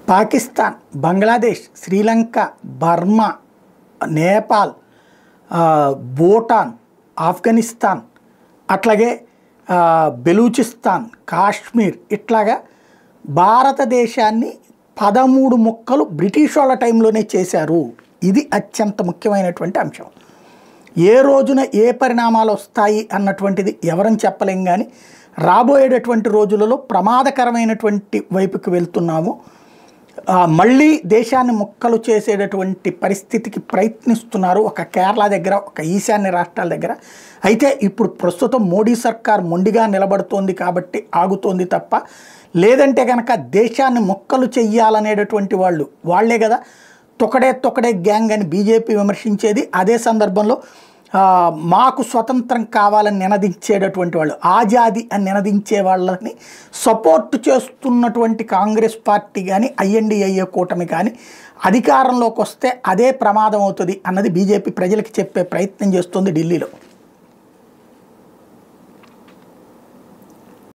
Pakistan, Bangladesh, Sri Lanka, Burma, Nepal, Bhutan, Afghanistan, అట్లాగే బెలూచిస్తాన్, కాశ్మీర్, ఇట్లాగా భారతదేశాన్ని 13 ముక్కలు బ్రిటిష్ వాళ్ళ టైంలోనే చేశారు. ఇది అత్యంత ముఖ్యమైనటువంటి అంశం. ఏ రోజున ఏ పరిణామాలు వస్తాయి అన్నటువంటిది ఎవరని చెప్పలేం, కానీ రాబోయేటటువంటి రోజులలో ప్రమాదకరమైనటువంటి వైపుకి వెళ్తున్నాము. మళ్ళీ దేశాన్ని ముక్కలు చేసేటటువంటి పరిస్థితికి ప్రయత్నిస్తున్నారు ఒక కేరళ దగ్గర, ఒక ఈశాన్య రాష్ట్రాల దగ్గర. అయితే ఇప్పుడు ప్రస్తుతం మోడీ సర్కార్ మొండిగా నిలబడుతోంది కాబట్టి ఆగుతోంది తప్ప, లేదంటే కనుక దేశాన్ని ముక్కలు చెయ్యాలనేటటువంటి వాళ్ళే కదా తొకడే గ్యాంగ్ అని బీజేపీ విమర్శించేది. అదే సందర్భంలో మాకు స్వతంత్రం కావాలని నినదించేటటువంటి వాళ్ళు, ఆజాది అని నినదించే వాళ్ళని సపోర్ట్ చేస్తున్నటువంటి కాంగ్రెస్ పార్టీ కానీ ఐఎన్డీఏ కూటమి కానీ అధికారంలోకి వస్తే అదే ప్రమాదం అవుతుంది అన్నది బీజేపీ ప్రజలకి చెప్పే ప్రయత్నం చేస్తుంది ఢిల్లీలో.